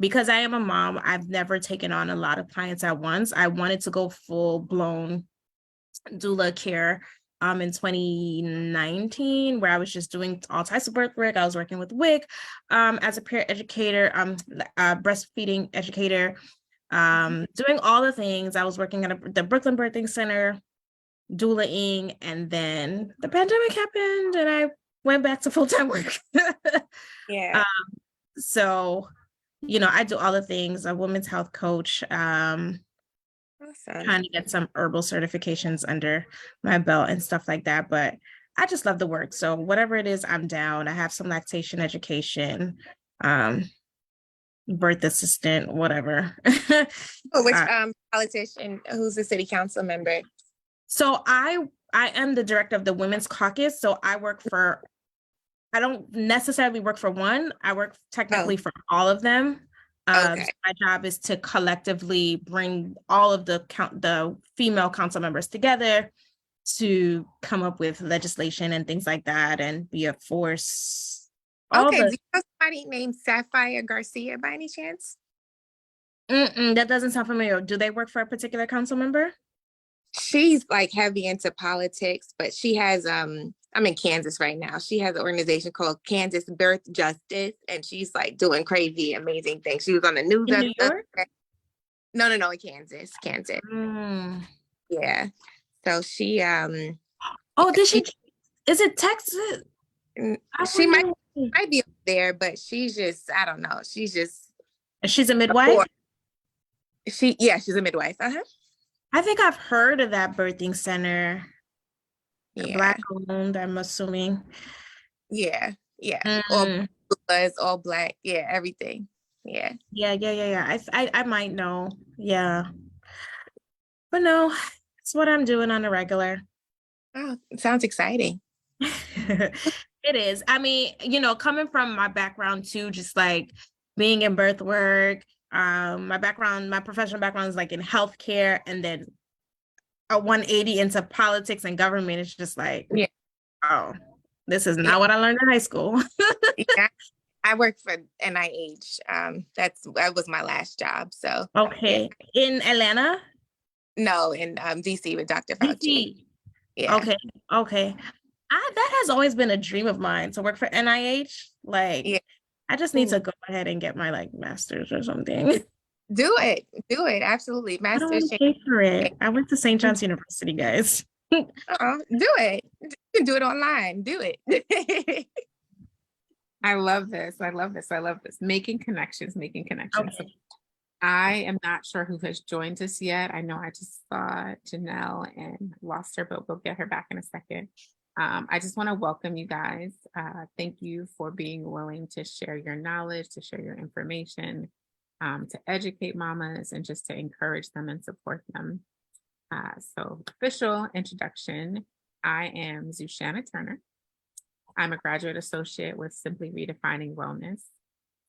because I am a mom, I've never taken on a lot of clients at once. I wanted to go full blown doula care in 2019, where I was just doing all types of birth work. I was working with WIC as a peer educator, breastfeeding educator, doing all the things. I was working at the Brooklyn Birthing Center, doulaing, and then the pandemic happened and I went back to full-time work. Yeah. So, I do all the things, a women's health coach, Awesome. trying to get some herbal certifications under my belt and stuff like that. But I just love the work. So whatever it is, I'm down. I have some lactation education, birth assistant, whatever. Which politician, who's a city council member? So I am the director of the Women's Caucus. So I don't necessarily work for one. I work technically for all of them. Okay. So my job is to collectively bring all of the female council members together to come up with legislation and things like that and be a force. Do you know somebody named Sapphire Garcia by any chance? That doesn't sound familiar. Do they work for a particular council member? She's like heavy into politics, but she has I'm in Kansas right now. She has an organization called Kansas Birth Justice, and she's like doing crazy, amazing things. She was on the news. In New York? No, in Kansas. Yeah. So she did she is it Texas? She might be up there, but she's just, I don't know. She's a midwife? She's a midwife. I think I've heard of that birthing center. Yeah. Black owned, I'm assuming. Yeah. Mm. All black. Yeah, everything. Yeah. Yeah. I might know. Yeah. But no, it's what I'm doing on a regular. Oh, it sounds exciting. It is. I mean, coming from my background too, just like being in birth work, my professional background is like in healthcare, and then a 180 into politics and government. It's just like, oh, this is not what I learned in high school. Yeah. I work for NIH. That was my last job. So okay. Yeah. In Atlanta? No, in DC with Dr. Fauci. DC. Yeah. Okay. That has always been a dream of mine, to work for NIH. Like, yeah. I just need to go ahead and get my master's or something. Do it. Absolutely. Master's. I don't pay for it. I went to St. John's University, guys. Do it. You can do it online. Do it. I love this. Making connections. Okay. I am not sure who has joined us yet. I know I just saw Janelle and lost her, but we'll get her back in a second. I just want to welcome you guys. Thank you for being willing to share your knowledge, to share your information, to educate mamas, and just to encourage them and support them. So official introduction, I am Zushanna Turner. I'm a graduate associate with Simply Redefining Wellness,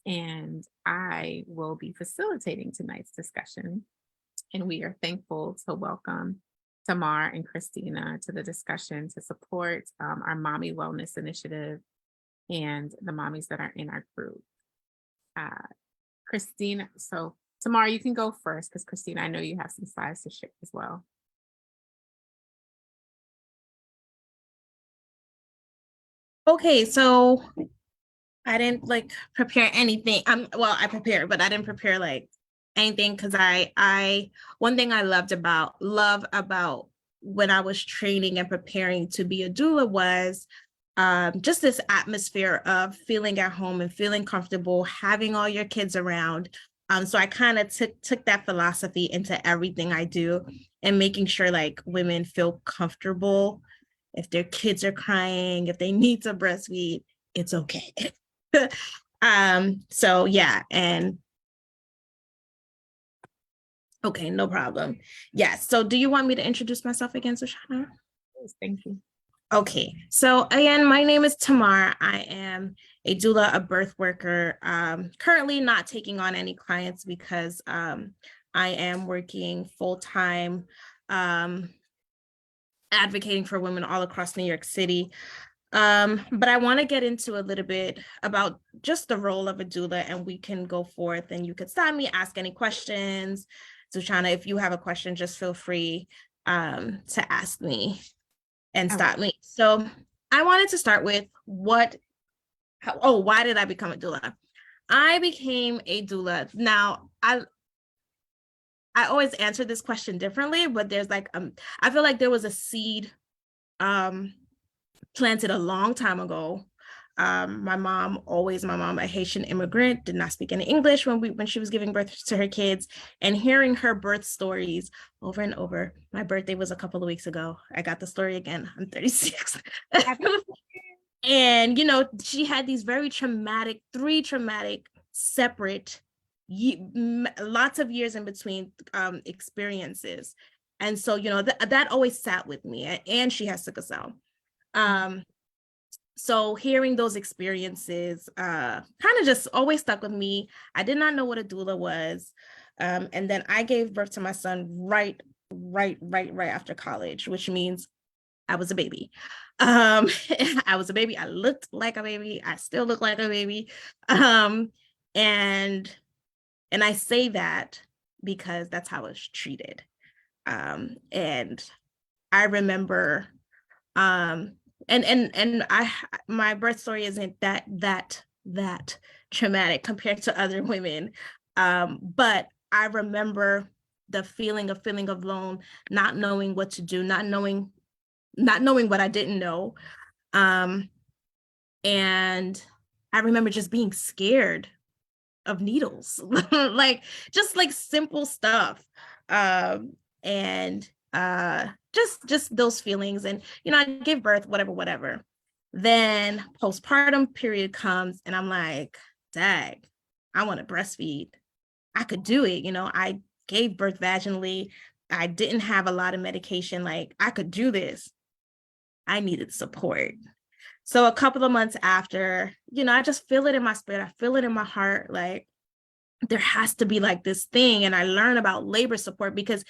and I will be facilitating tonight's discussion. And we are thankful to welcome Thamar and Christina to the discussion to support our Mommy Wellness Initiative and the mommies that are in our group. Christina, so Thamar, you can go first, because Christina, I know you have some slides to share as well. Okay, so I didn't prepare anything. I prepared, but I didn't prepare anything, because one thing I love about when I was training and preparing to be a doula was just this atmosphere of feeling at home and feeling comfortable, having all your kids around. So I kind of took that philosophy into everything I do, and making sure women feel comfortable. If their kids are crying, if they need to breastfeed, it's okay. So yeah, and okay, no problem. Yes. So do you want me to introduce myself again, Zushanna? Yes, thank you. Okay. So again, my name is Thamar. I am a doula, a birth worker, currently not taking on any clients because I am working full-time, advocating for women all across New York City. But I want to get into a little bit about just the role of a doula, and we can go forth and you could stop me, ask any questions. Sushana, if you have a question, just feel free to ask me and stop me. So I wanted to start with why did I become a doula? I became a doula. Now, I always answer this question differently, but there's like, I feel like there was a seed planted a long time ago. My mom, a Haitian immigrant, did not speak any English when she was giving birth to her kids, and hearing her birth stories over and over. My birthday was a couple of weeks ago. I got the story again. I'm 36. And, you know, she had these three traumatic, separate, lots of years in between experiences. And so, you know, that always sat with me. And she has sickle cell. So hearing those experiences kind of just always stuck with me. I did not know what a doula was. And then I gave birth to my son right after college, which means I was a baby. I was a baby. I looked like a baby. I still look like a baby. And I say that because that's how I was treated. And I remember, my birth story isn't that traumatic compared to other women. But I remember the feeling of alone, not knowing what to do, not knowing what I didn't know. And I remember just being scared of needles, like just like simple stuff. And just those feelings. And, you know, I give birth, whatever. Then postpartum period comes and I'm like, dag, I want to breastfeed. I could do it. You know, I gave birth vaginally. I didn't have a lot of medication. Like, I could do this. I needed support. So a couple of months after, you know, I just feel it in my spirit. I feel it in my heart. Like, there has to be like this thing. And I learned about labor support because,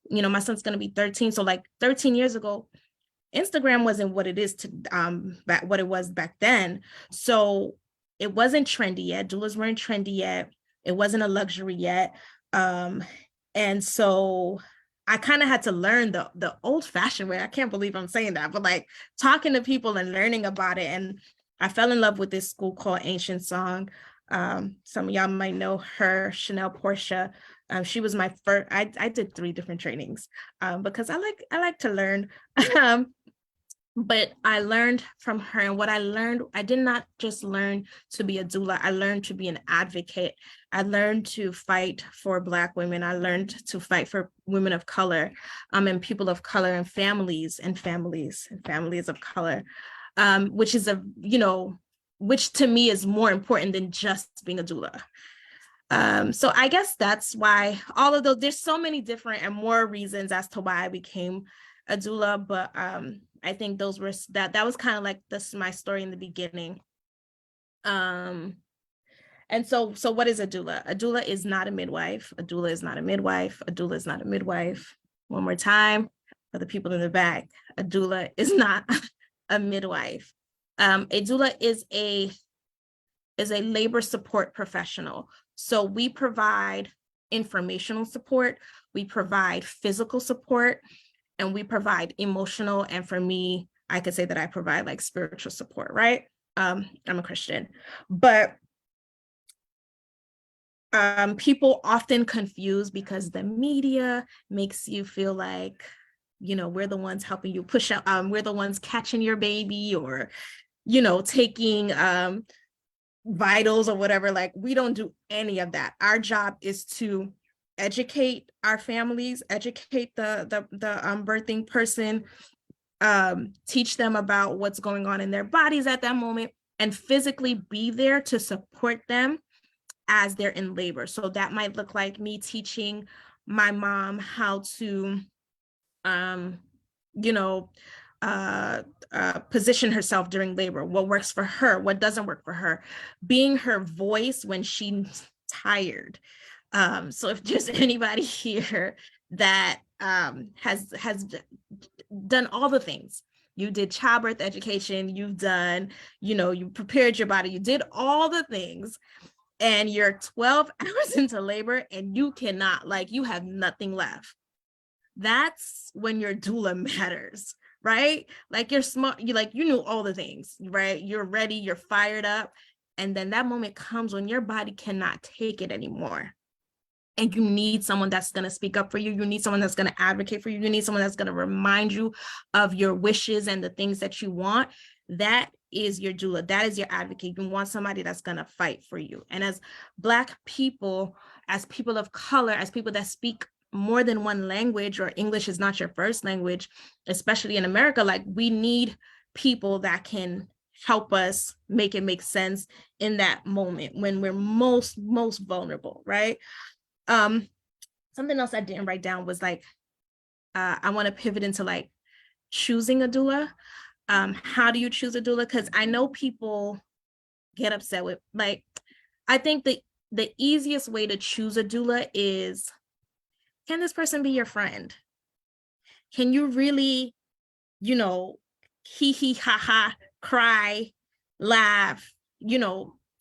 you know, my son's going to be 13. So like 13 years ago, Instagram wasn't what it is what it was back then. So it wasn't trendy yet. Doulas weren't trendy yet. It wasn't a luxury yet. And so I kind of had to learn the old fashioned way. I can't believe I'm saying that, but like talking to people and learning about it. And I fell in love with this school called Ancient Song. Some of y'all might know her, Chanel Portia. She was my first. I did 3 different trainings because I like to learn. But I learned from her, and what I learned, I did not just learn to be a doula. I learned to be an advocate. I learned to fight for Black women. I learned to fight for women of color, and people of color, and families of color, which is which to me is more important than just being a doula. So I guess that's why all of those, there's so many different and more reasons as to why I became a doula, but I think those were that was kind of like my story in the beginning. And so what is a doula? A doula is not a midwife. A doula is not a midwife. A doula is not a midwife. One more time for the people in the back. A doula is not a midwife. A doula is a labor support professional. So we provide informational support, we provide physical support, and we provide emotional. And for me, I could say that I provide like spiritual support, right? I'm a Christian, but people often confuse because the media makes you feel like, you know, we're the ones helping you push out, we're the ones catching your baby, or, you know, taking vitals or whatever. Like, we don't do any of that. Our job is to educate our families, educate the birthing person, teach them about what's going on in their bodies at that moment, and physically be there to support them as they're in labor. So that might look like me teaching my mom how to position herself during labor, what works for her, what doesn't work for her, being her voice when she's tired. So if there's anybody here that has done all the things, You did childbirth education, you've done, you prepared your body, you did all the things, and you're 12 hours into labor and you cannot, like, you have nothing left. That's when your doula matters, right? Like, you're smart, you knew all the things, right? You're ready, you're fired up. And then that moment comes when your body cannot take it anymore. And you need someone that's going to speak up for you. You need someone that's going to advocate for you. You need someone that's going to remind you of your wishes and the things that you want. That is your doula. That is your advocate. You want somebody that's going to fight for you. And as Black people, as people of color, as people that speak more than one language, or English is not your first language, especially in America, like, we need people that can help us make it make sense in that moment when we're most vulnerable, right? Something else I didn't write down was like, I want to pivot into like choosing a doula. How do you choose a doula? Because I know people get upset with, like, I think the easiest way to choose a doula is, can this person be your friend? Can you really, hee ha ha, cry, laugh,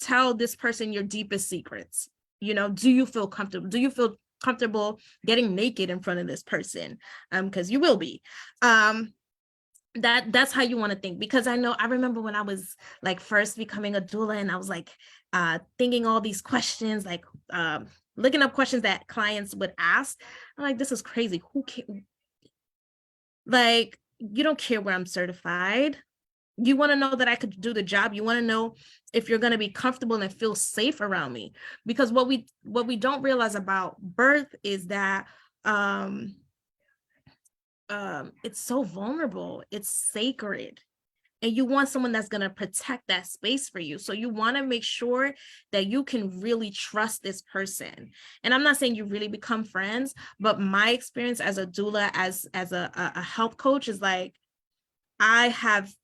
tell this person your deepest secrets? Do you feel comfortable? Do you feel comfortable getting naked in front of this person? Because you will be. That's how you want to think. Because I remember when I was like first becoming a doula, and I was like thinking all these questions, like looking up questions that clients would ask. I'm like, this is crazy. Who can, like, you don't care where I'm certified. You want to know that I could do the job. You want to know if you're going to be comfortable and feel safe around me. Because what we don't realize about birth is that it's so vulnerable. It's sacred. And you want someone that's going to protect that space for you. So you want to make sure that you can really trust this person. And I'm not saying you really become friends, but my experience as a doula, as a health coach, is like, I've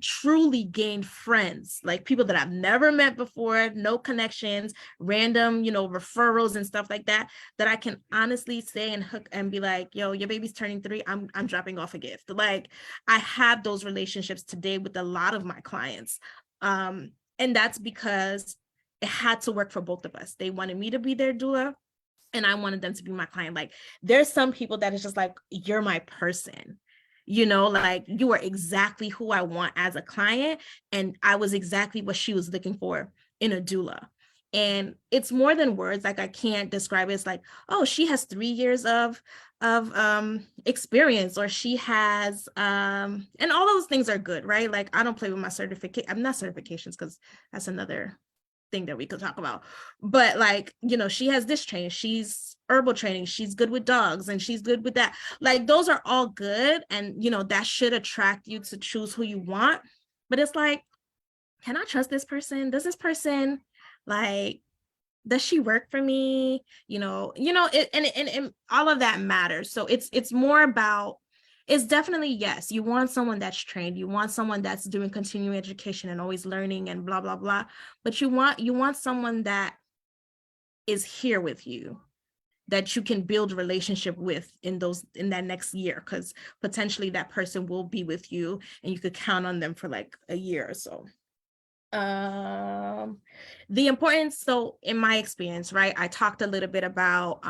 truly gained friends, like people that I've never met before, no connections, random, referrals and stuff like that, that I can honestly say and hook and be like, yo, your baby's turning 3. I'm dropping off a gift. Like, I have those relationships today with a lot of my clients. And that's because it had to work for both of us. They wanted me to be their doula, and I wanted them to be my client. Like, there's some people that is just like, you're my person. Like, you are exactly who I want as a client. And I was exactly what she was looking for in a doula. And it's more than words. Like, I can't describe it. It's like, oh, she has 3 years of experience, or she has, and all those things are good, right? Like, I don't play with my certificate. I'm not certifications, because that's another thing that we could talk about. But like, she has this training, she's herbal training, she's good with dogs, and she's good with that. Like, those are all good, and that should attract you to choose who you want. But it's like, can I trust this person? Does this person, like, does she work for me? And all of that matters. So it's more about, it's definitely, yes, you want someone that's trained, you want someone that's doing continuing education and always learning and blah blah blah, but you want someone that is here with you, that you can build a relationship with in that next year, because potentially that person will be with you and you could count on them for like a year or so. The importance, so in my experience, right, I talked a little bit about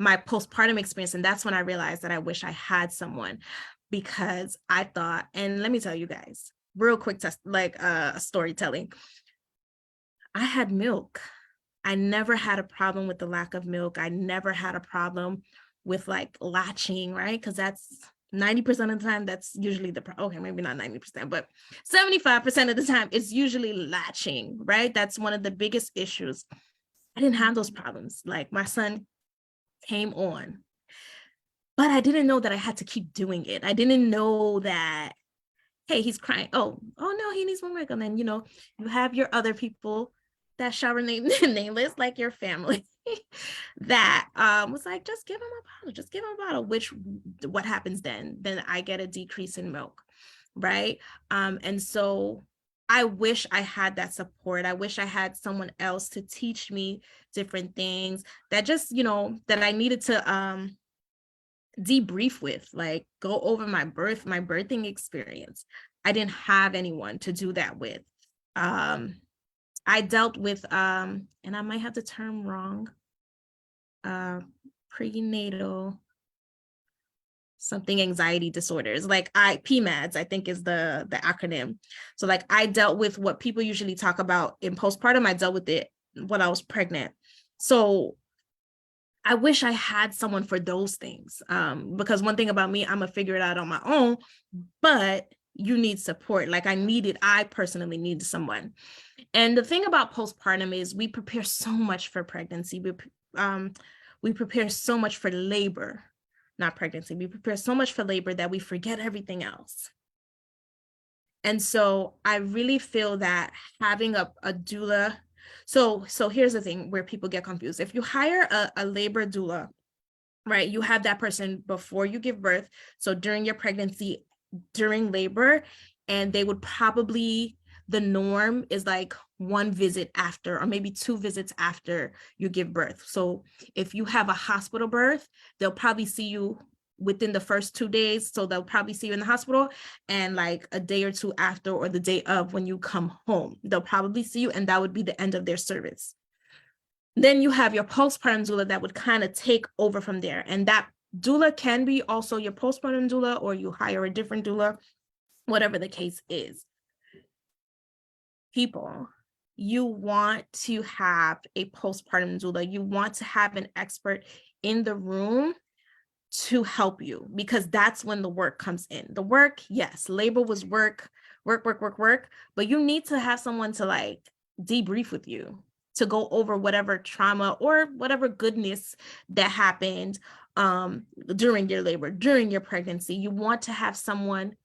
my postpartum experience, and that's when I realized that I wish I had someone, because I thought, and let me tell you guys real quick, storytelling. I had milk. I never had a problem with the lack of milk. I never had a problem with like latching, right? Because that's 90% of the time, that's usually okay, maybe not 90%, but 75% of the time, it's usually latching, right? That's one of the biggest issues. I didn't have those problems. Like, my son came on, but I didn't know that I had to keep doing it. I didn't know that, hey, he's crying. Oh no, he needs more milk. And then, you have your other people that shall remain nameless, like your family, that was like, just give him a bottle, which what happens then I get a decrease in milk, right? And so I wish I had that support. I wish I had someone else to teach me different things that just, that I needed to debrief with, like go over my birthing experience. I didn't have anyone to do that with. I dealt with, and I might have the term wrong, prenatal something anxiety disorders, like PMADS, I think is the acronym. So like I dealt with what people usually talk about in postpartum. I dealt with it when I was pregnant. So I wish I had someone for those things, because one thing about me, I'm gonna figure it out on my own, but you need support. Like I personally needed someone. And the thing about postpartum is we prepare so much for pregnancy. We prepare so much for labor, not pregnancy. We prepare so much for labor that we forget everything else. And so I really feel that having a doula, so here's the thing where people get confused. If you hire a labor doula, right, you have that person before you give birth, so during your pregnancy, during labor, and they would probably, the norm is like one visit after, or maybe 2 visits after you give birth. So if you have a hospital birth, they'll probably see you within the first 2 days. So they'll probably see you in the hospital, and like a day or 2 after, or the day of when you come home, they'll probably see you, and that would be the end of their service. Then you have your postpartum doula that would kind of take over from there. And that doula can be also your postpartum doula, or you hire a different doula, whatever the case is. People, you want to have a postpartum doula. You want to have an expert in the room to help you, because that's when the work comes in. The work, yes, labor was work, but you need to have someone to like debrief with you, to go over whatever trauma or whatever goodness that happened during your labor, during your pregnancy. You want to have someone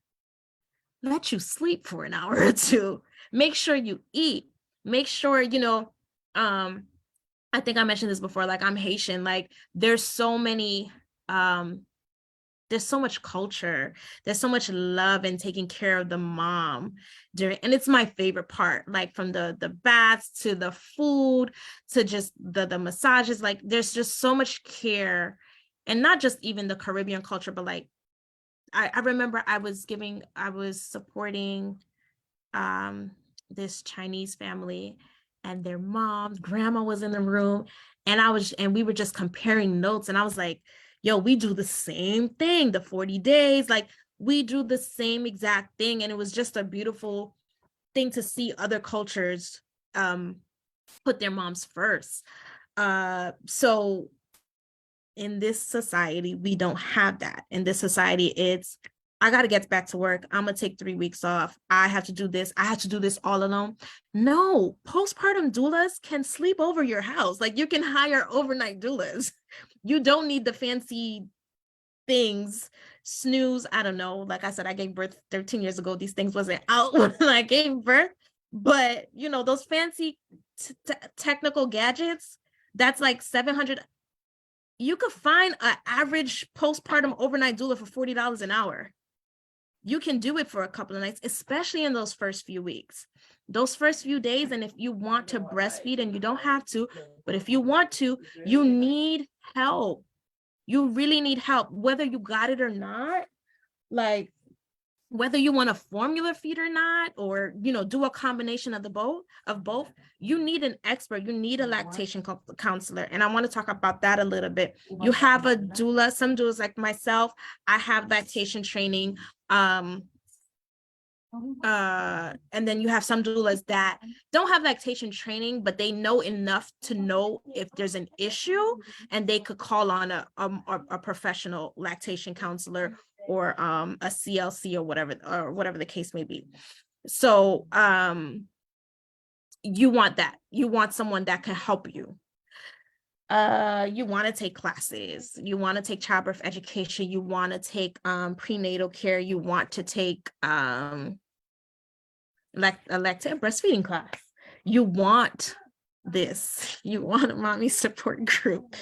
let you sleep for an hour or 2, make sure you eat, make sure, I think I mentioned this before, like I'm Haitian, like there's so many, there's so much culture, there's so much love and taking care of the mom during, and it's my favorite part, like from the baths to the food to just the massages, like there's just so much care. And not just even the Caribbean culture, but like I remember I was supporting this Chinese family, and their grandma was in the room, and we were just comparing notes, and I was like, yo, we do the same thing, the 40 days, like we do the same exact thing. And it was just a beautiful thing to see other cultures put their moms first. So in this society, we don't have that. In this society, it's, I got to get back to work. I'm going to take 3 weeks off. I have to do this. I have to do this all alone. No, postpartum doulas can sleep over your house. Like you can hire overnight doulas. You don't need the fancy things, snooze. I don't know. Like I said, I gave birth 13 years ago. These things wasn't out when I gave birth. But, those fancy technical gadgets, that's like 700. You could find an average postpartum overnight doula for $40 an hour. You can do it for a couple of nights, especially in those first few weeks, those first few days. And if you want to breastfeed, and you don't have to, but if you want to, you need help. You really need help, whether you got it or not. Like whether you want a formula feed or not, or do a combination of both, you need an expert. You need a lactation counselor, and I want to talk about that a little bit. You have a doula. Some doulas, like myself, I have lactation training, and then you have some doulas that don't have lactation training, but they know enough to know if there's an issue, and they could call on a professional lactation counselor, or a CLC, or whatever the case may be. So you want that. You want someone that can help you. You want to take classes. You want to take childbirth education. You want to take prenatal care. You want to take a lactate breastfeeding class. You want this. You want a mommy support group.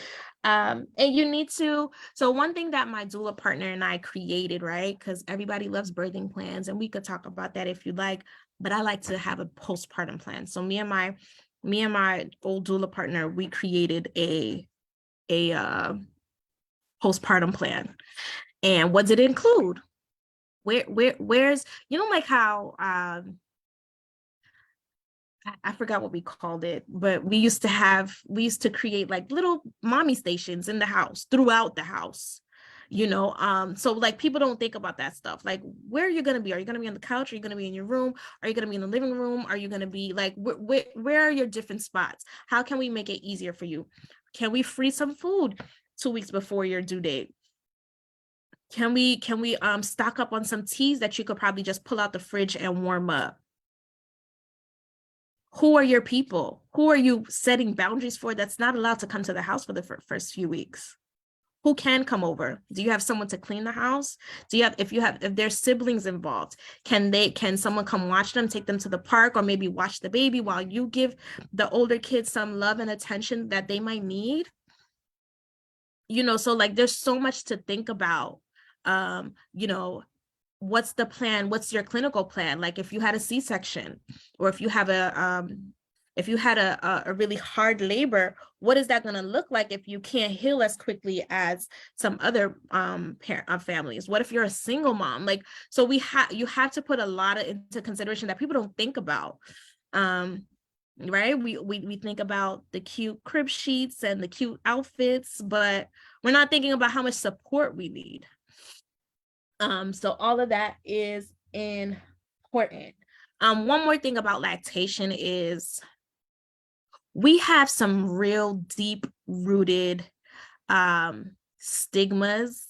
And you need to, so one thing that my doula partner and I created, right? Because everybody loves birthing plans, and we could talk about that if you like, but I like to have a postpartum plan. So me and my old doula partner, we created a postpartum plan. And what did it include? Where's, like how, I forgot what we called it, but we used to create like little mommy stations in the house, throughout the house, so like people don't think about that stuff. Like, where are you going to be? Are you going to be on the couch? Are you going to be in your room? Are you going to be in the living room? Are you going to be like, where are your different spots? How can we make it easier for you? Can we freeze some food 2 weeks before your due date? Can we stock up on some teas that you could probably just pull out the fridge and warm up? Who are your people? Who are you setting boundaries for that's not allowed to come to the house for the first few weeks? Who can come over? Do you have someone to clean the house? If there's siblings involved, can someone come watch them, take them to the park, or maybe watch the baby while you give the older kids some love and attention that they might need? So like there's so much to think about. What's the plan? What's your clinical plan? Like if you had a C-section, or if you have a really hard labor, what is that going to look like if you can't heal as quickly as some other families? What if you're a single mom? Like, so you have to put a lot into consideration that people don't think about. Right? We think about the cute crib sheets and the cute outfits, but we're not thinking about how much support we need. So all of that is important. One more thing about lactation is we have some real deep rooted stigmas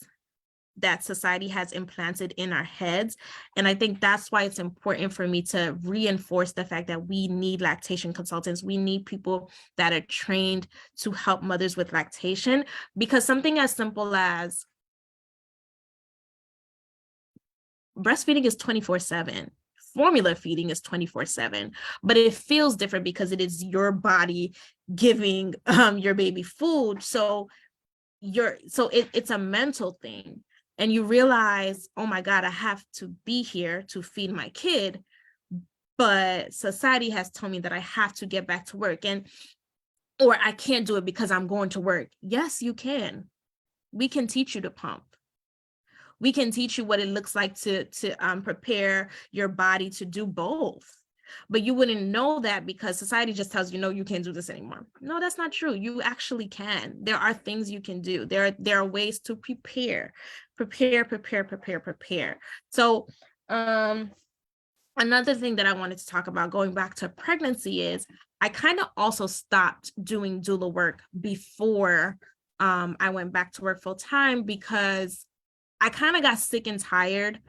that society has implanted in our heads. And I think that's why it's important for me to reinforce the fact that we need lactation consultants. We need people that are trained to help mothers with lactation, because something as simple as breastfeeding is 24/7. Formula feeding is 24/7, but it feels different because it is your body giving your baby food. So it's a mental thing. And you realize, oh my God, I have to be here to feed my kid, but society has told me that I have to get back to work, or I can't do it because I'm going to work. Yes, you can. We can teach you to pump. We can teach you what it looks like to prepare your body to do both. But you wouldn't know that because society just tells you, no, you can't do this anymore. No, that's not true. You actually can. There are things you can do. There are ways to prepare. So another thing that I wanted to talk about going back to pregnancy is I kind of also stopped doing doula work before I went back to work full time, because I kind of got sick and tired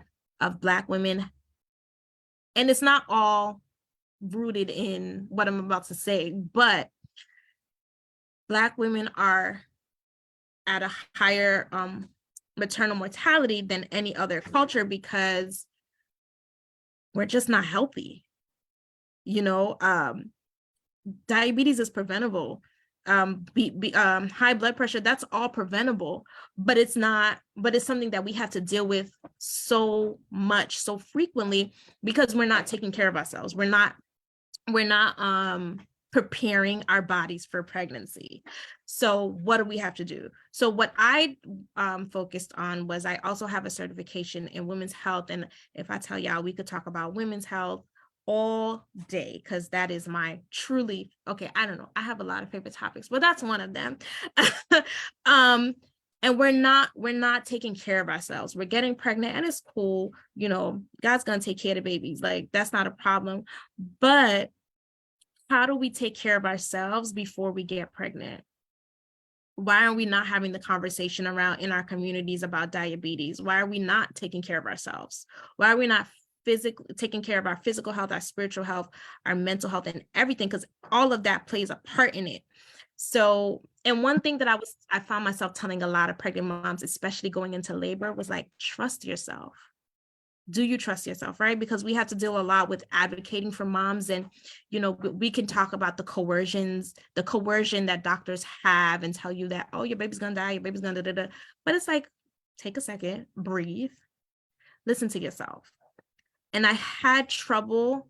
of Black women. And it's not all rooted in what I'm about to say, but Black women are at a higher maternal mortality than any other culture because we're just not healthy. Diabetes is preventable. High blood pressure, that's all preventable, but it's something that we have to deal with so frequently because we're not taking care of ourselves. We're not preparing our bodies for pregnancy. So what do we have to do? So what I focused on was I also have a certification in women's health. And if I tell y'all, we could talk about women's health all day, because that is my truly, okay, I don't know, I have a lot of favorite topics, but that's one of them. And we're not taking care of ourselves. We're getting pregnant and it's cool, God's gonna take care of the babies, like that's not a problem. But how do we take care of ourselves before we get pregnant? Why are we not having the conversation around in our communities about diabetes? Why are we not taking care of ourselves? Why are we not physically taking care of our physical health, our spiritual health, our mental health, and everything? Because all of that plays a part in it. So, and one thing that I found myself telling a lot of pregnant moms, especially going into labor, was like, trust yourself. Do you trust yourself, right? Because we have to deal a lot with advocating for moms, and we can talk about the coercion that doctors have and tell you that, oh, your baby's gonna die, your baby's gonna da. But it's like, take a second, breathe, listen to yourself. And I had trouble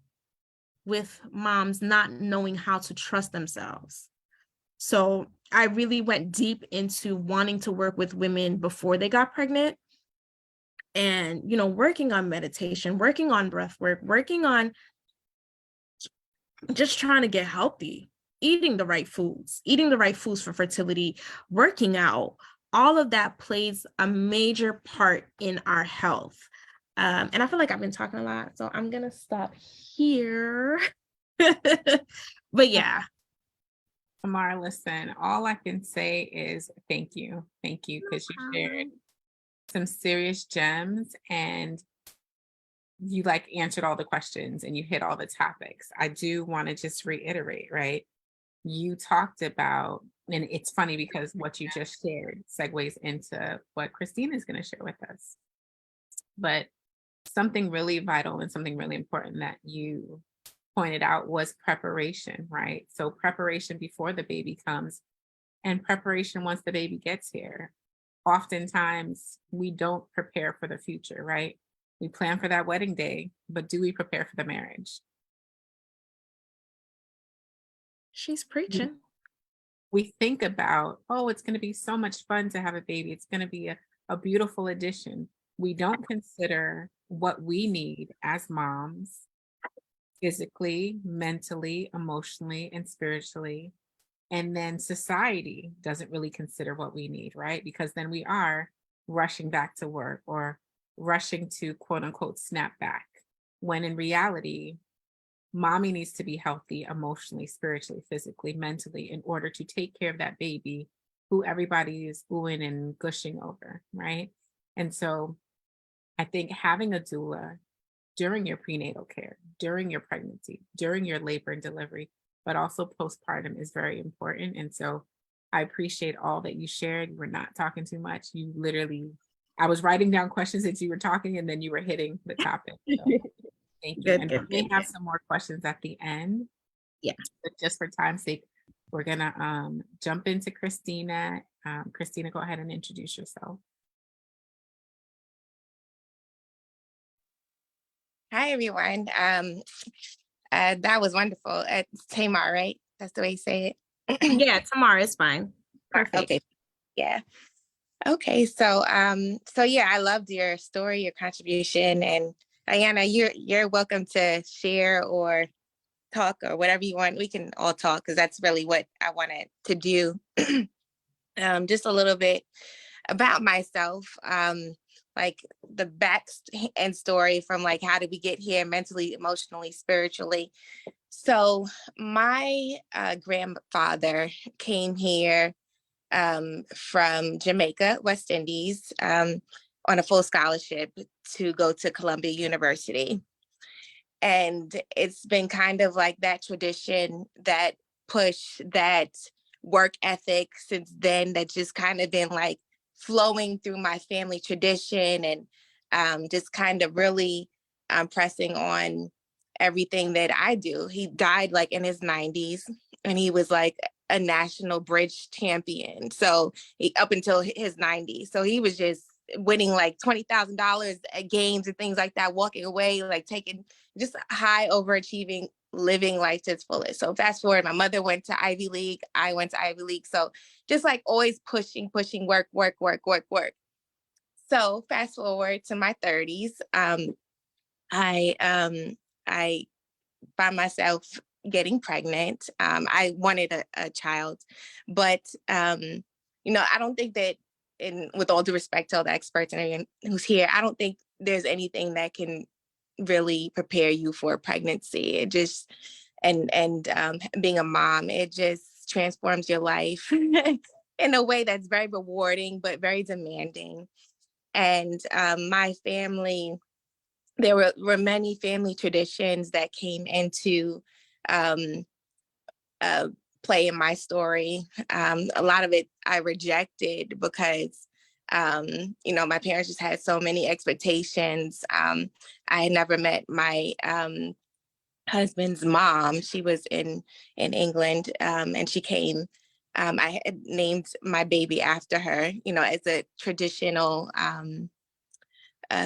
with moms not knowing how to trust themselves. So I really went deep into wanting to work with women before they got pregnant, and, you know, working on meditation, working on breath work, working on just trying to get healthy, eating the right foods for fertility, working out. All of that plays a major part in our health. And I feel like I've been talking a lot, so I'm gonna stop here. But yeah. Thamar, listen, all I can say is thank you. Thank you, because you shared some serious gems, and you like answered all the questions and you hit all the topics. I do want to just reiterate, right? You talked about, and it's funny because what you just shared segues into what Christina is going to share with us. But something really vital and something really important that you pointed out was preparation, right? So preparation before the baby comes and preparation once the baby gets here. Oftentimes we don't prepare for the future, right? We plan for that wedding day, but do we prepare for the marriage? She's preaching. We think about, oh, it's going to be so much fun to have a baby. It's going to be a beautiful addition. We don't consider what we need as moms, physically, mentally, emotionally, and spiritually. And then society doesn't really consider what we need, right? Because then we are rushing back to work or rushing to quote unquote snap back, when in reality, mommy needs to be healthy emotionally, spiritually, physically, mentally, in order to take care of that baby who everybody is oohing and gushing over, right? And so I think having a doula during your prenatal care, during your pregnancy, during your labor and delivery, but also postpartum is very important. And so I appreciate all that you shared. You were not talking too much. You literally, I was writing down questions as you were talking, and then you were hitting the topic. So thank you. And we may have some more questions at the end. Yeah. But just for time's sake, we're gonna jump into Christina. Christina, go ahead and introduce yourself. Hi, everyone. That was wonderful. Thamar, right? That's the way you say it. Yeah, Thamar is fine. Perfect. Okay. Yeah. Okay. So yeah, I loved your story, your contribution, and Diana, you're welcome to share or talk or whatever you want. We can all talk because that's really what I wanted to do. Just a little bit about myself. Like the back and story from like how did we get here mentally, emotionally, spiritually. So my grandfather came here from Jamaica, West Indies, on a full scholarship to go to Columbia University. And it's been kind of like that tradition, that push, that work ethic since then, that just kind of been like flowing through my family tradition, and just kind of really pressing on everything that I do. He died like in his 90s, and he was like a national bridge champion. So up until his 90s. So he was just winning like $20,000 at games and things like that, walking away, like taking just high overachieving, living life to its fullest. So fast forward, my mother went to Ivy League. I went to Ivy League. So just like always pushing, work. So fast forward to my 30s, I find myself getting pregnant. I wanted a child, but I don't think that, and with all due respect to all the experts and everyone who's here, I don't think there's anything that can really prepare you for pregnancy. It just, and being a mom, it just transforms your life in a way that's very rewarding, but very demanding. And my family, there were many family traditions that came into play in my story. A lot of it I rejected because, my parents just had so many expectations. I had never met my husband's mom. She was in England, and she came. I had named my baby after her, as a traditional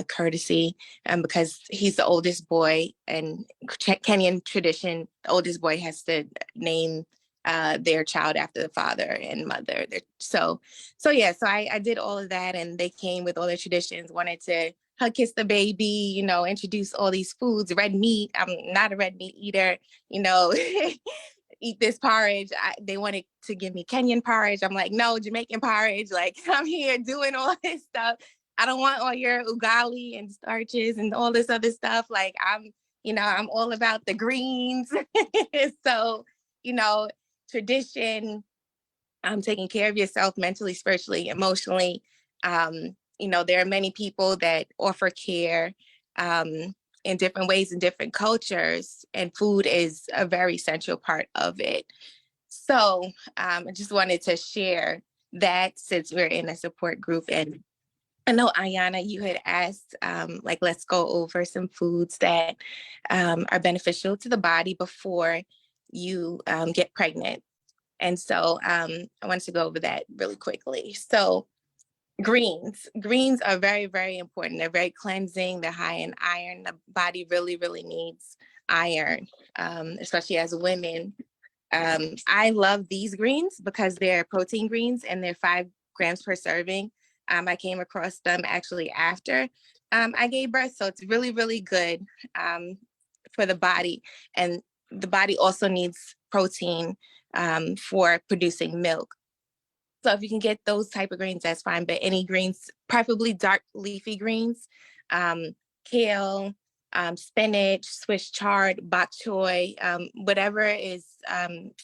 courtesy, because he's the oldest boy, and Kenyan tradition, the oldest boy has to name their child after the father and mother. So I did all of that, and they came with all their traditions, wanted to hug, kiss the baby, you know, introduce all these foods, red meat. I'm not a red meat eater, you know, eat this porridge. They wanted to give me Kenyan porridge. I'm like, no, Jamaican porridge. Like, I'm here doing all this stuff. I don't want all your ugali and starches and all this other stuff. Like, I'm all about the greens. So, you know, tradition, taking care of yourself mentally, spiritually, emotionally. You know, there are many people that offer care in different ways in different cultures, and food is a very central part of it. So I just wanted to share that since we're in a support group. And I know, Ayana, you had asked, like, let's go over some foods that are beneficial to the body before you get pregnant. And so I wanted to go over that really quickly. So greens are very, very important. They're very cleansing. They're high in iron. The body really, really needs iron, especially as women. I love these greens because they're protein greens and they're 5 grams per serving. I came across them actually after I gave birth. So it's really, really good for the body. And the body also needs protein for producing milk. So if you can get those type of greens, that's fine. But any greens, preferably dark leafy greens, kale, spinach, Swiss chard, bok choy, whatever is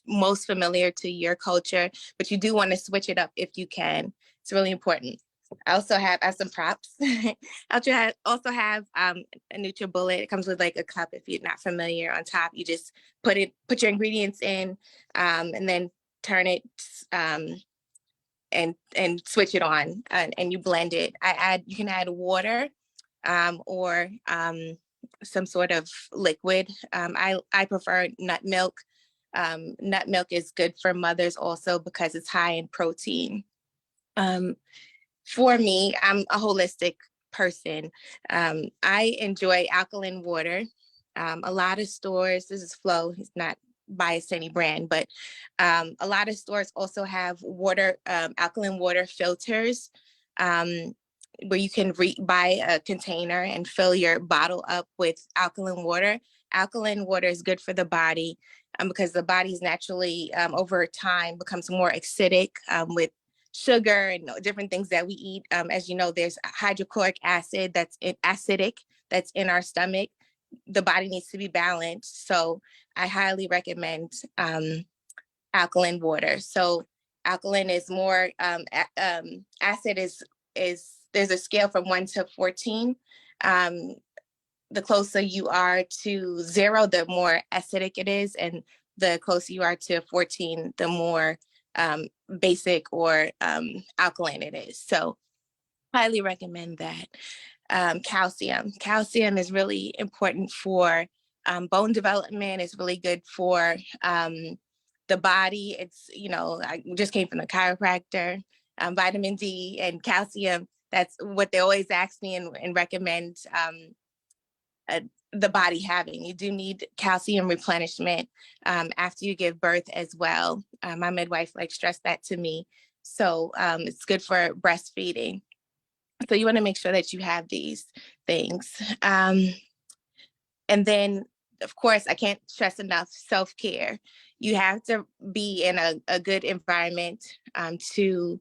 most familiar to your culture. But you do want to switch it up if you can. It's really important. I also have, as some props, I also have a NutriBullet. It comes with like a cup if you're not familiar. On top, you just put your ingredients in, and then turn it and switch it on, and you blend it. You can add water or some sort of liquid. I prefer nut milk. Nut milk is good for mothers also because it's high in protein. For me, I'm a holistic person. I enjoy alkaline water. A lot of stores, this is Flow, it's not biased to any brand, but a lot of stores also have water, alkaline water filters, where you can buy a container and fill your bottle up with alkaline water. Alkaline water is good for the body because the body's naturally, over time, becomes more acidic with sugar and different things that we eat. As you know, there's hydrochloric acid that's acidic, that's in our stomach. The body needs to be balanced. So I highly recommend alkaline water. So alkaline is more, acid is there's a scale from 1 to 14. The closer you are to 0, the more acidic it is. And the closer you are to 14, the more basic or alkaline it is. So highly recommend that. Calcium is really important for bone development. It's really good for the body. It's, I just came from the chiropractor. Vitamin D and calcium, that's what they always ask me and recommend the body having. You do need calcium replenishment after you give birth as well. My midwife stressed that to me. So it's good for breastfeeding. So you want to make sure that you have these things. And then, of course, I can't stress enough self-care. You have to be in a good environment to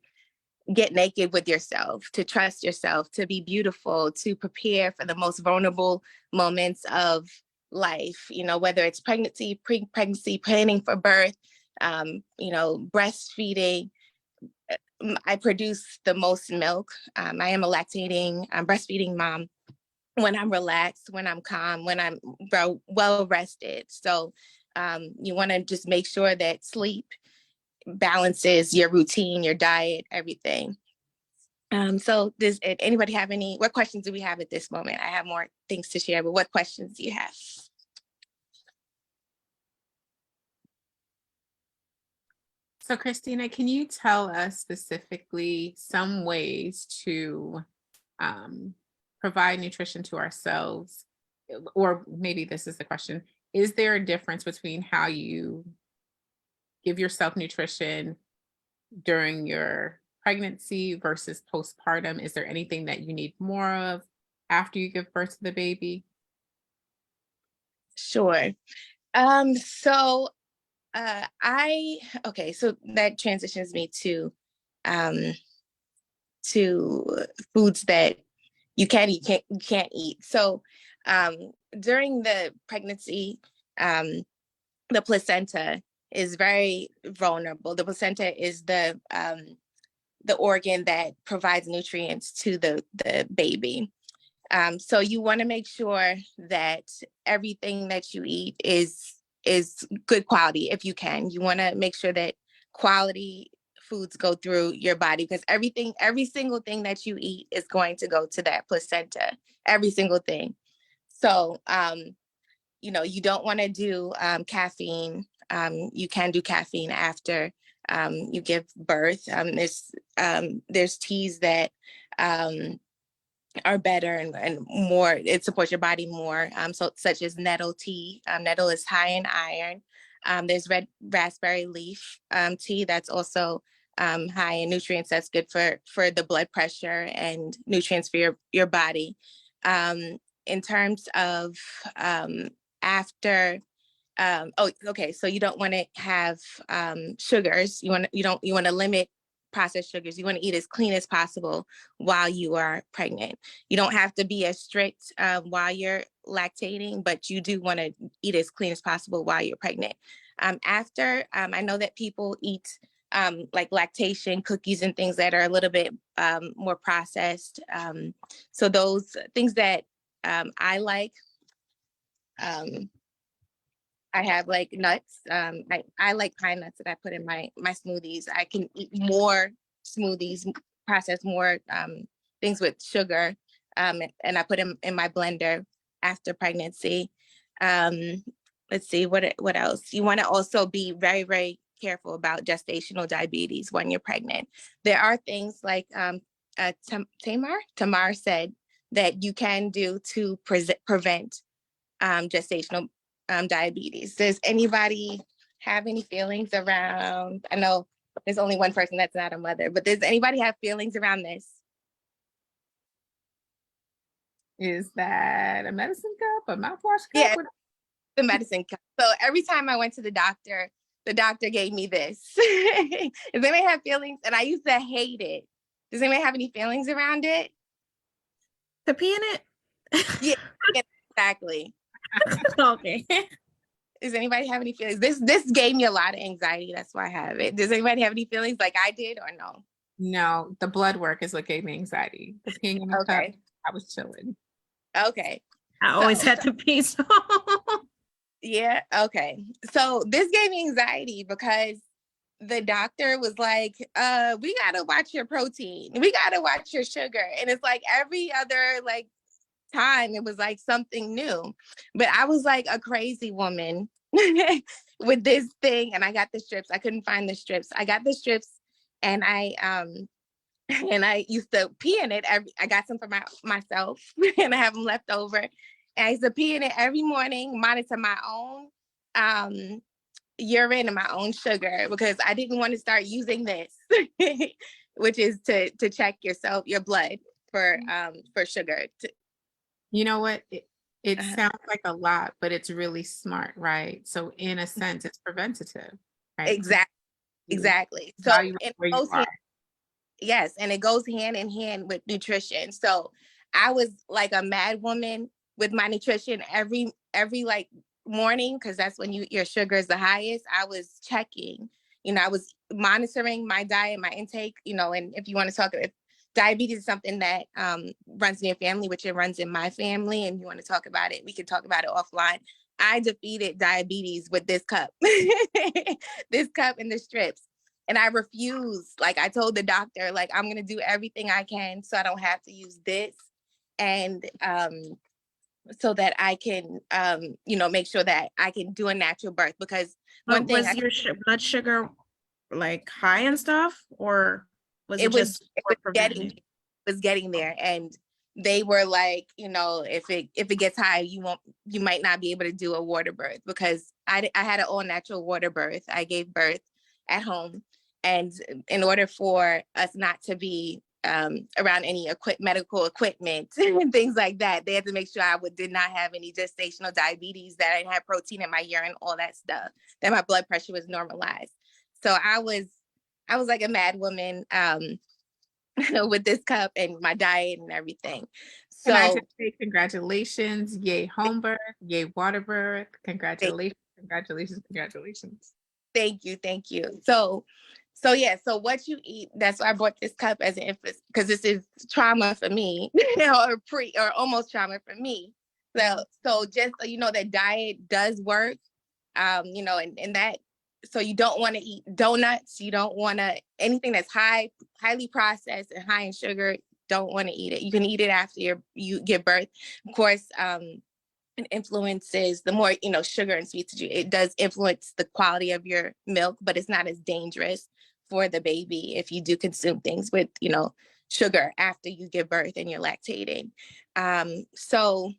get naked with yourself, to trust yourself, to be beautiful, to prepare for the most vulnerable moments of life, whether it's pregnancy, pre-pregnancy, planning for birth, breastfeeding. I produce the most milk. I am a lactating, breastfeeding mom when I'm relaxed, when I'm calm, when I'm well rested. So you want to just make sure that sleep balances your routine, your diet, everything. So does anybody have what questions do we have at this moment? I have more things to share, but what questions do you have? So Christina, can you tell us specifically some ways to provide nutrition to ourselves? Or maybe this is the question, is there a difference between how you give yourself nutrition during your pregnancy versus postpartum? Is there anything that you need more of after you give birth to the baby? Sure. So so that transitions me um to foods that you can eat, you can't eat. So during the pregnancy, the placenta is very vulnerable. The placenta is the organ that provides nutrients to the baby. So you want to make sure that everything that you eat is good quality if you can. You want to make sure that quality foods go through your body, because every single thing that you eat is going to go to that placenta, every single thing. So, you don't want to do caffeine. You can do caffeine after you give birth. There's teas that are better and more, it supports your body more. So such as nettle tea. Nettle is high in iron. There's red raspberry leaf tea that's also high in nutrients. That's good for the blood pressure and nutrients for your body. In terms of after so you don't want to have sugars. You want to limit processed sugars. You want to eat as clean as possible while you are pregnant. You don't have to be as strict while you're lactating, but you do want to eat as clean as possible while you're pregnant. After, I know that people eat like lactation cookies and things that are a little bit more processed. So those things that I like, I have like nuts. I like pine nuts that I put in my smoothies. I can eat more smoothies, process more things with sugar, and I put them in my blender after pregnancy. Let's see, what else? You want to also be very, very careful about gestational diabetes when you're pregnant. There are things like Thamar said that you can do to prevent gestational diabetes. Does anybody have any feelings around, I know there's only one person that's not a mother, but does anybody have feelings around this? Is that a medicine cup, a mouthwash cup? Yeah, the medicine cup. So every time I went to the doctor gave me this. Does anybody have feelings? And I used to hate it. Does anybody have any feelings around it? To pee in it? Yeah, exactly. Okay. Does anybody have any feelings? This gave me a lot of anxiety. That's why I have it. Does anybody have any feelings like I did or no? No, the blood work is what gave me anxiety. The peeing in the cup, I was chilling. Okay. I always had to pee. So. Yeah. Okay. So this gave me anxiety because the doctor was like, we got to watch your protein. We got to watch your sugar. And it's like every other like time it was like something new. But I was like a crazy woman with this thing. And I got the strips. I couldn't find the strips. I got the strips and I used to pee in it. I got some for myself and I have them left over. And I used to pee in it every morning, monitor my own urine and my own sugar because I didn't want to start using this, which is to check your blood for sugar. You know what? It sounds like a lot, but it's really smart, right? So in a sense, it's preventative, right? Exactly. So it goes yes, and it goes hand in hand with nutrition. So I was like a mad woman with my nutrition every like morning, because that's when your sugar is the highest. I was checking, I was monitoring my diet, my intake, and if you want to talk, if diabetes is something that runs in your family, which it runs in my family, and you want to talk about it, we can talk about it offline. I defeated diabetes with this cup, this cup and the strips. And I refused. Like I told the doctor, like, I'm going to do everything I can so I don't have to use this. And so that I can, make sure that I can do a natural birth. Because one thing was your blood sugar like high and stuff, or was it was getting there. And they were like, if it gets high, you might not be able to do a water birth, because I had an all natural water birth. I gave birth at home. And in order for us not to be around any medical equipment and things like that, they had to make sure I did not have any gestational diabetes, that I didn't have protein in my urine, all that stuff, that my blood pressure was normalized. So I was like a mad woman with this cup and my diet and everything. Can I So just say congratulations, yay home birth, yay water birth, congratulations, congratulations, congratulations. Thank you. So yeah, so what you eat, that's why I brought this cup as an emphasis, because this is trauma for me, or almost trauma for me. So just so you know, that diet does work, and that, so you don't want to eat donuts, you don't want to, anything that's highly processed and high in sugar, don't want to eat it. You can eat it after you give birth. Of course, it influences, the more sugar and sweets it does influence the quality of your milk, but it's not as dangerous for the baby if you do consume things with sugar after you give birth and you're lactating. So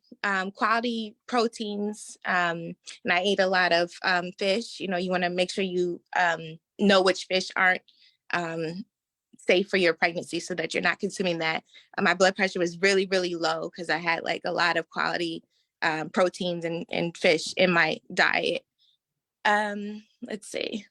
quality proteins, and I ate a lot of fish. You want to make sure you know which fish aren't safe for your pregnancy, so that you're not consuming that. My blood pressure was really, really low because I had like a lot of quality proteins and fish in my diet. Let's see.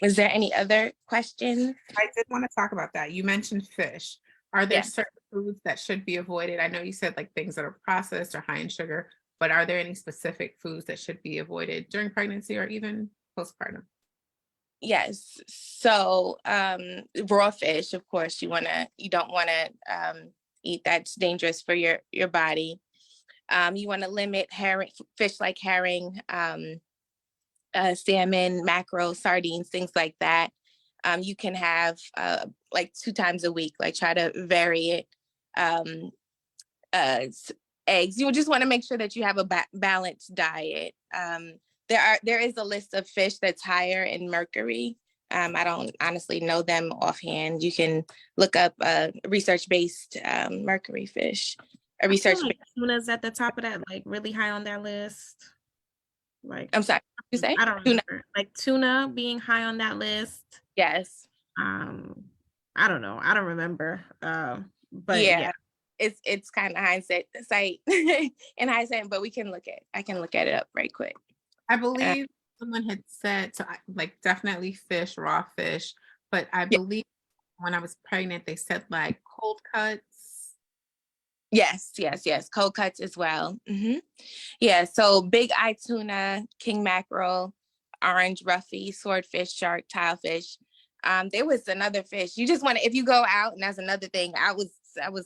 Was there any other questions? I did want to talk about that. You mentioned fish. Are there Yes. certain foods that should be avoided? I know you said like things that are processed or high in sugar, but are there any specific foods that should be avoided during pregnancy or even postpartum? Yes. So raw fish, of course, you don't want to eat. That's dangerous for your body. You want to limit fish like herring, salmon, mackerel, sardines, things like that. You can have like 2 times a week, like try to vary it. Eggs, you just want to make sure that you have a balanced diet. There is a list of fish that's higher in mercury. I don't honestly know them offhand. You can look up research-based mercury fish. Like tuna's at the top of that, like really high on that list. Like, I'm sorry, you say? I don't remember. Like tuna being high on that list. Yes. I don't know. I don't remember. But yeah. It's kind of hindsight in hindsight, but I can look at it up right quick. I believe someone had said, so like definitely fish, raw fish, but I believe when I was pregnant, they said like cold cuts. Yes. Cold cuts as well. Mm-hmm. Yeah. So big eye tuna, king mackerel, orange roughy, swordfish, shark, tilefish. There was another fish. You just want to, if you go out, and that's another thing. I was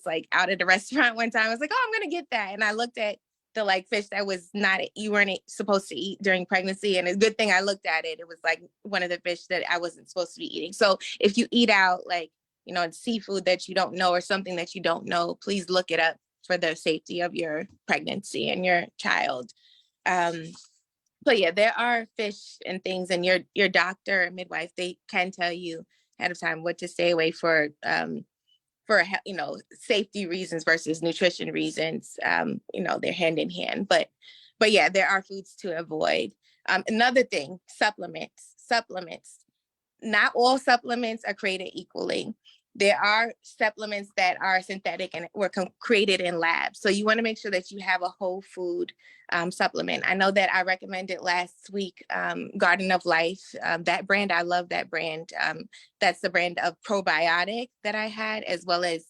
like out at a restaurant one time. I was like, oh, I'm gonna get that, and I looked at the like fish that was not, you weren't supposed to eat during pregnancy, and it's a good thing I looked at it. It was like one of the fish that I wasn't supposed to be eating. So if you eat out, like seafood that you don't know or something that you don't know, please look it up for the safety of your pregnancy and your child. So yeah, there are fish and things, and your doctor or midwife, they can tell you ahead of time what to stay away for safety reasons versus nutrition reasons. They're hand in hand, but yeah, there are foods to avoid. Another thing, supplements. Not all supplements are created equally. There are supplements that are synthetic and were created in labs. So you want to make sure that you have a whole food supplement. I know that I recommended last week, Garden of Life. That brand, I love that brand. That's the brand of probiotic that I had, as well as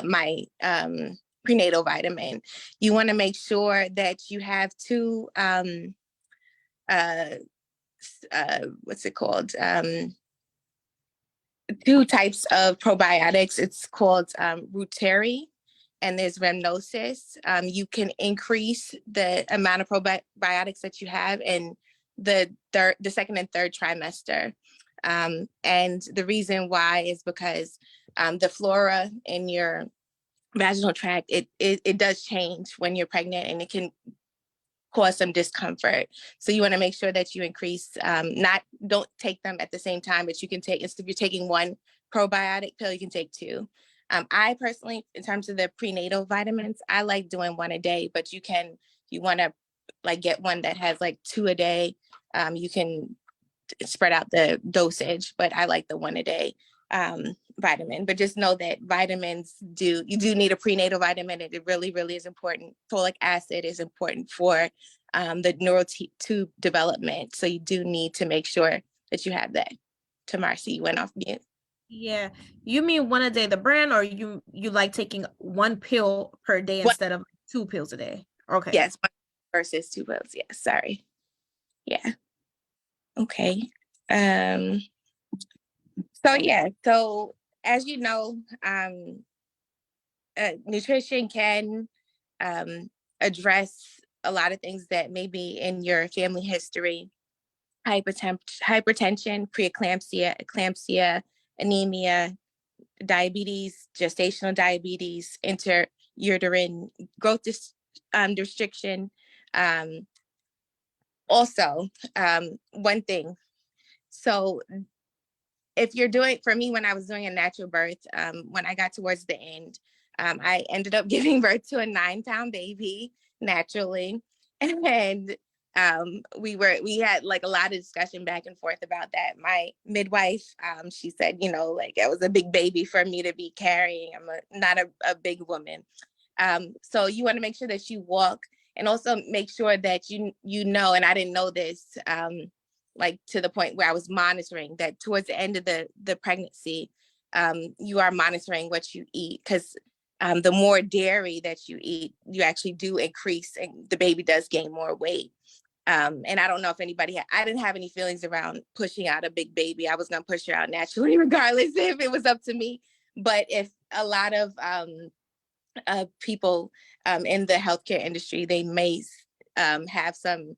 my prenatal vitamin. You want to make sure that you have 2, what's it called? 2 types of probiotics. It's called Ruteri, and there's Rhamnosus. You can increase the amount of probiotics that you have in the second and third trimester. And the reason why is because the flora in your vaginal tract, it does change when you're pregnant, and it can cause some discomfort. So you want to make sure that you increase, don't take them at the same time, but you can take, instead of you're taking 1 probiotic pill, you can take 2. I personally, in terms of the prenatal vitamins, I like doing 1 a day, but you want to like get one that has like 2 a day. You can spread out the dosage, but I like the 1 a day vitamin. But just know that you do need a prenatal vitamin, and it really, really is important. Folic acid is important for the neural tube development. So you do need to make sure that you have that. Thamar, you went off mute. Yeah, you mean 1 a day, the brand, or you like taking 1 pill per day instead of 2 pills a day? Okay. Yes, versus 2 pills. Yes, sorry. Yeah. Okay. So as you know, nutrition can address a lot of things that may be in your family history: hypertension, preeclampsia, eclampsia, anemia, diabetes, gestational diabetes, interuterine growth restriction. Also, one thing. So if you're doing, for me, when I was doing a natural birth, when I got towards the end, I ended up giving birth to a 9-pound baby naturally. And we had like a lot of discussion back and forth about that. My midwife, she said, like it was a big baby for me to be carrying. I'm not a big woman. So you want to make sure that you walk, and also make sure that you know, and I didn't know this, like to the point where I was monitoring that towards the end of the pregnancy, you are monitoring what you eat, because the more dairy that you eat, you actually do increase, and the baby does gain more weight. And I don't know if I didn't have any feelings around pushing out a big baby. I was going to push her out naturally, regardless if it was up to me. But if a lot of people in the healthcare industry, they may have some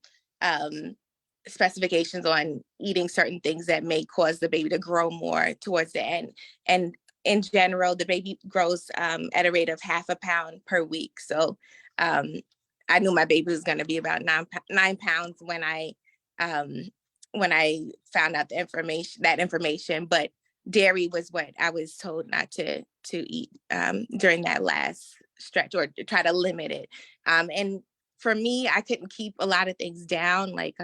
specifications on eating certain things that may cause the baby to grow more towards the end. And in general, the baby grows at a rate of 1/2 pound per week. So I knew my baby was going to be about 9 pounds when I found out that information. But dairy was what I was told not to eat during that last stretch, or to try to limit it. And for me, I couldn't keep a lot of things down. Like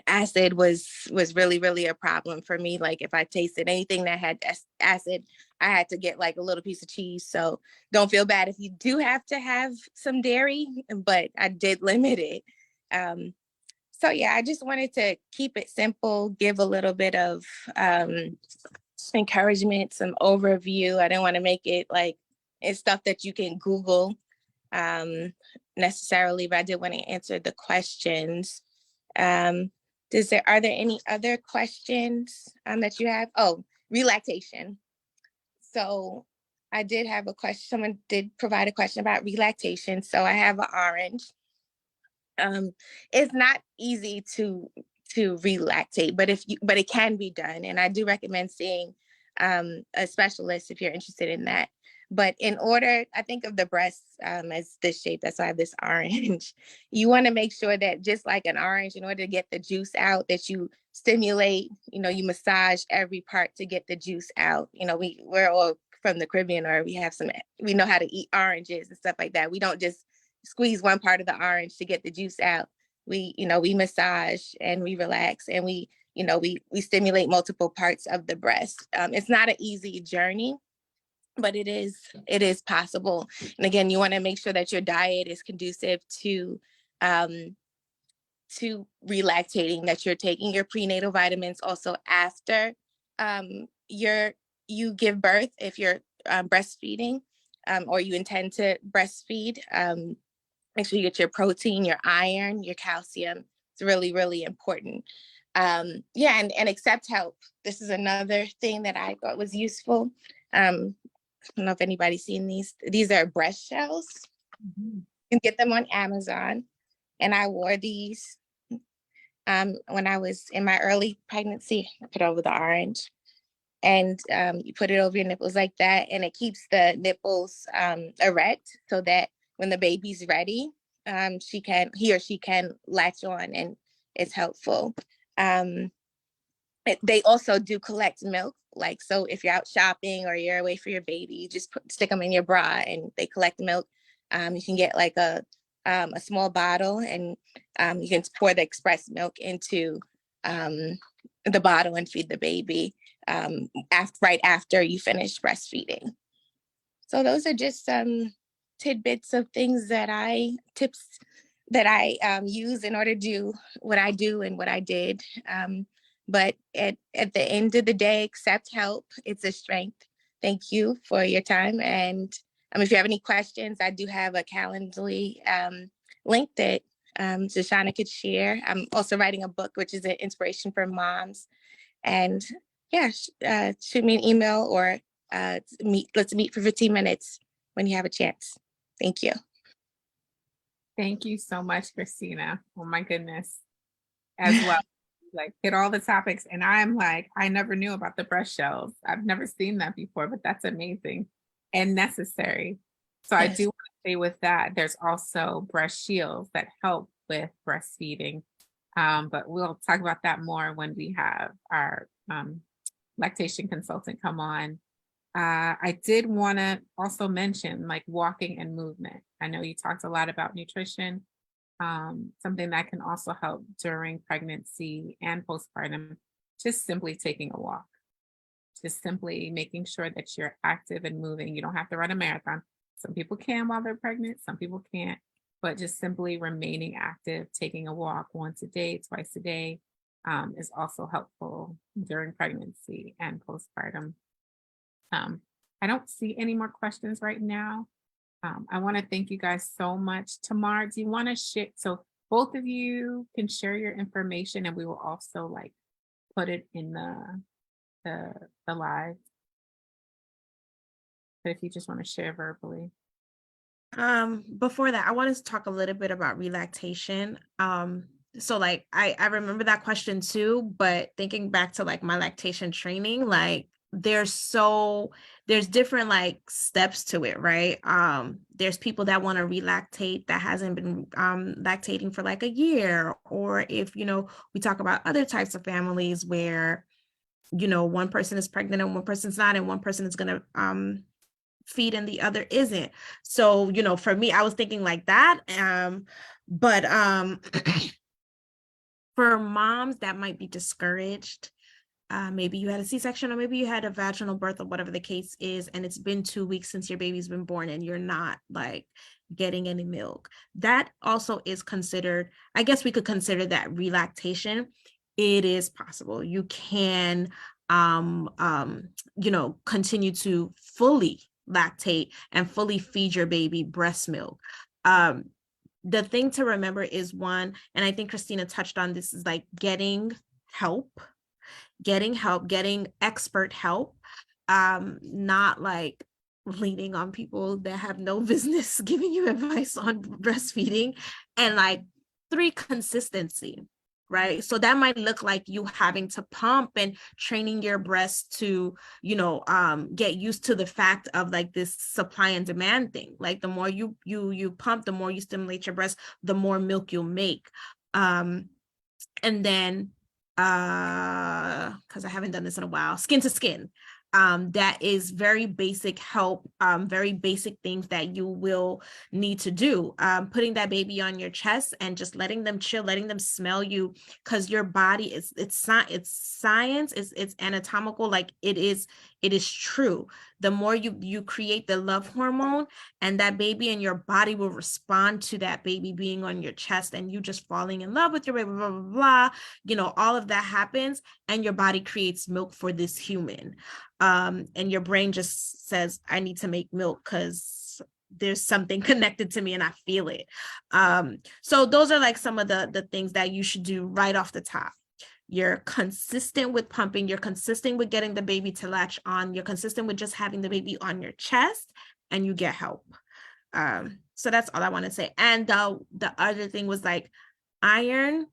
acid was really, really a problem for me. Like if I tasted anything that had acid, I had to get like a little piece of cheese. So don't feel bad if you do have to have some dairy, but I did limit it. So yeah, I just wanted to keep it simple, give a little bit of encouragement, some overview. I didn't want to make it like it's stuff that you can Google necessarily, but I did want to answer the questions. Are there any other questions that you have? Oh, relactation. So I did have a question. Someone did provide a question about relactation. So I have an orange. It's not easy to relactate, but it can be done. And I do recommend seeing a specialist if you're interested in that. But I think of the breasts as this shape. That's why I have this orange. You want to make sure that, just like an orange, in order to get the juice out, that you stimulate, you massage every part to get the juice out. We're all from the Caribbean, or we know how to eat oranges and stuff like that. We don't just squeeze one part of the orange to get the juice out. We massage and we relax, and we stimulate multiple parts of the breast. It's not an easy journey, but it is possible. And again, you want to make sure that your diet is conducive to relactating, that you're taking your prenatal vitamins also after you give birth, if you're breastfeeding, or you intend to breastfeed. Make sure you get your protein, your iron, your calcium. It's really, really important. And accept help. This is another thing that I thought was useful. I don't know if anybody's seen these. These are breast shells. Mm-hmm. You can get them on Amazon. And I wore these when I was in my early pregnancy. I put over the orange. And you put it over your nipples like that. And it keeps the nipples erect, so that when the baby's ready, he or she can latch on, and it's helpful. They also do collect milk. Like, so if you're out shopping or you're away for your baby, you just stick them in your bra and they collect milk. You can get like a a small bottle, and you can pour the express milk into the bottle and feed the baby right after you finish breastfeeding. So those are just some tidbits of tips that I use in order to do what I do and what I did. But at the end of the day, accept help. It's a strength. Thank you for your time. And if you have any questions, I do have a Calendly link that Shoshana could share. I'm also writing a book, which is an inspiration for moms. And yeah, shoot me an email or let's meet for 15 minutes when you have a chance. Thank you. Thank you so much, Christina. Oh my goodness. As well. Like hit all the topics. And I'm like, I never knew about the breast shells. I've never seen that before, but that's amazing and necessary. So I do want to say with that, there's also breast shields that help with breastfeeding. But we'll talk about that more when we have our lactation consultant come on. I did want to also mention like walking and movement. I know you talked a lot about nutrition, something that can also help during pregnancy and postpartum, just simply taking a walk, just simply making sure that you're active and moving. You don't have to run a marathon. Some people can while they're pregnant, some people can't, but just simply remaining active, taking a walk once a day, twice a day, is also helpful during pregnancy and postpartum. I don't see any more questions right now. I want to thank you guys so much. Thamar, do you want to share? So both of you can share your information, and we will also like put it in the live. But if you just want to share verbally. Before that, I wanted to talk a little bit about relactation. So like I remember that question too, but thinking back to like my lactation training, like there's different like steps to it, right? There's people that want to relactate that hasn't been lactating for like a year, or if we talk about other types of families where one person is pregnant and one person's not, and one person is going to feed and the other isn't. So for me, I was thinking like that. But for moms that might be discouraged, maybe you had a C-section, or maybe you had a vaginal birth, or whatever the case is, and it's been 2 weeks since your baby's been born and you're not like getting any milk. That also is considered, I guess we could consider that relactation. It is possible. You can continue to fully lactate and fully feed your baby breast milk. The thing to remember is one, and I think Christina touched on this, is like getting expert help, not like leaning on people that have no business giving you advice on breastfeeding. And like 3, consistency, right? So that might look like you having to pump and training your breast to, get used to the fact of like this supply and demand thing. Like the more you pump, the more you stimulate your breast, the more milk you'll make. And then because I haven't done this in a while, skin to skin. That is very basic help, very basic things that you will need to do. Putting that baby on your chest and just letting them chill, letting them smell you, because your body it's science, it's anatomical, like it is true. The more you create the love hormone, and that baby and your body will respond to that baby being on your chest and you just falling in love with your baby, blah, blah, blah. All of that happens, and your body creates milk for this human. And your brain just says, I need to make milk because there's something connected to me and I feel it. So those are like some of the things that you should do right off the top. You're consistent with pumping, you're consistent with getting the baby to latch on, you're consistent with just having the baby on your chest, and you get help. So that's all I want to say. And the other thing was like iron.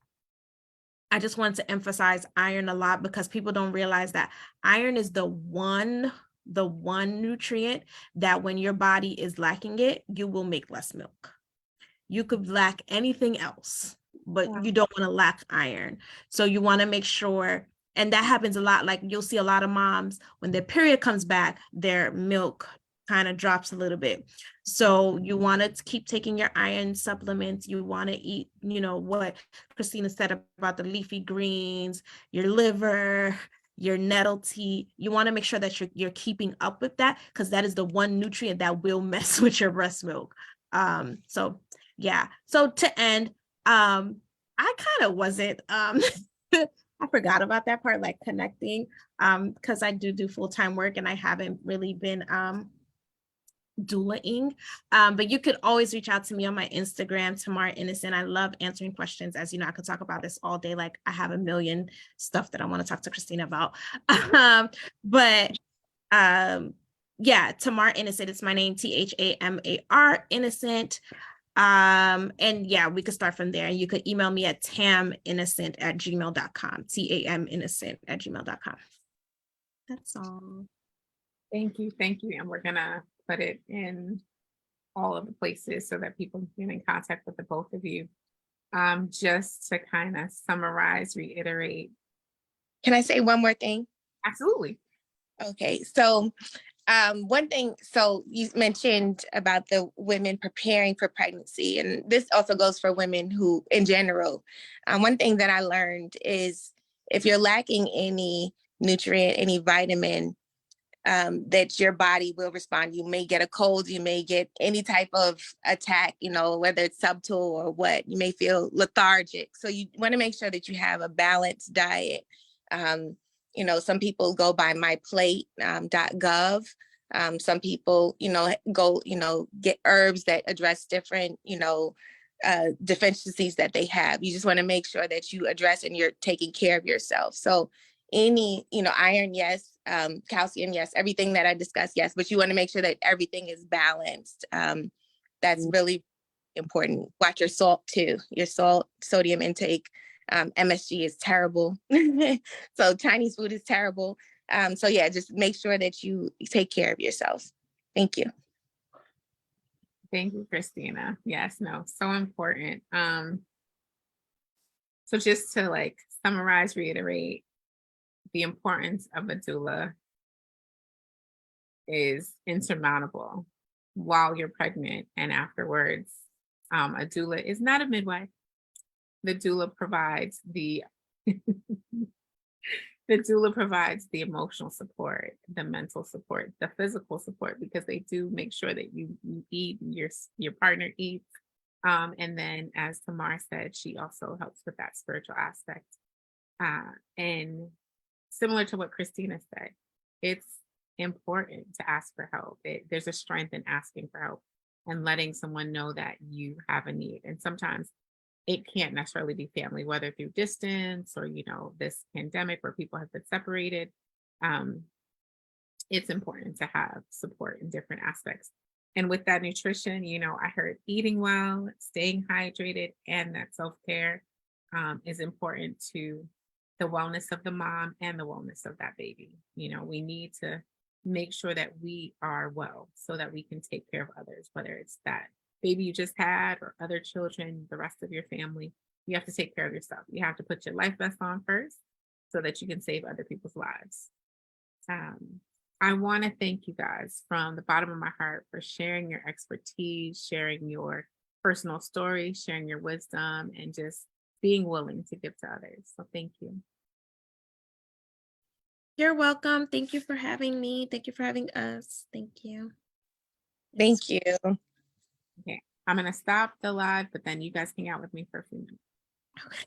I just wanted to emphasize iron a lot, because people don't realize that iron is the one nutrient that when your body is lacking it, you will make less milk. You could lack anything else, but you don't want to lack iron. So you want to make sure, and that happens a lot. Like you'll see a lot of moms when their period comes back, their milk kind of drops a little bit. So you want to keep taking your iron supplements. You want to eat, what Christina said about the leafy greens, your liver, your nettle tea. You want to make sure that you're keeping up with that, because that is the one nutrient that will mess with your breast milk. So yeah. So to end, I kind of wasn't I forgot about that part, like connecting, because I do full-time work and I haven't really been doulaing. But you could always reach out to me on my Instagram, Thamar Innocent. I love answering questions. As you know, I could talk about this all day. Like, I have a million stuff that I want to talk to Christina about. But yeah, Thamar Innocent. It's my name, Thamar Innocent. And yeah, we could start from there. You could email me at taminnocent@gmail.com, taminnocent@gmail.com. That's all. Thank you. And we're gonna put it in all of the places so that people can get in contact with the both of you. Just to kind of summarize, reiterate. Can I say one more thing? Absolutely. Okay, so one thing, so you mentioned about the women preparing for pregnancy, and this also goes for women who, in general, one thing that I learned is if you're lacking any nutrient, any vitamin, that your body will respond. You may get a cold, you may get any type of attack, whether it's subtle or what, you may feel lethargic. So you want to make sure that you have a balanced diet. Some people go by myplate.gov. Some people, go, get herbs that address different, deficiencies that they have. You just want to make sure that you address and you're taking care of yourself. So any, iron, yes, calcium, yes, everything that I discussed, yes, but you want to make sure that everything is balanced. That's really important. Watch your salt too, your sodium intake. MSG is terrible. So Chinese food is terrible. So yeah, just make sure that you take care of yourself. Thank you. Thank you, Christina. Yes, no, so important. So just to summarize, reiterate, the importance of a doula is insurmountable while you're pregnant and afterwards. A doula is not a midwife. The doula provides the emotional support, the mental support, the physical support, because they do make sure that you eat, your partner eats. And then, as Thamar said, she also helps with that spiritual aspect. And similar to what Christina said, it's important to ask for help. There's a strength in asking for help and letting someone know that you have a need. And sometimes it can't necessarily be family, whether through distance or, this pandemic where people have been separated. It's important to have support in different aspects. And with that nutrition, I heard eating well, staying hydrated, and that self-care is important to the wellness of the mom and the wellness of that baby. We need to make sure that we are well so that we can take care of others, whether it's that baby you just had or other children, the rest of your family. You have to take care of yourself. You have to put your life vest on first so that you can save other people's lives. I want to thank you guys from the bottom of my heart for sharing your expertise, sharing your personal story, sharing your wisdom, and just being willing to give to others. So thank you. You're welcome. Thank you for having me. Thank you for having us. Thank you. Thank you. Okay, I'm going to stop the live, but then you guys hang out with me for a few minutes. Okay.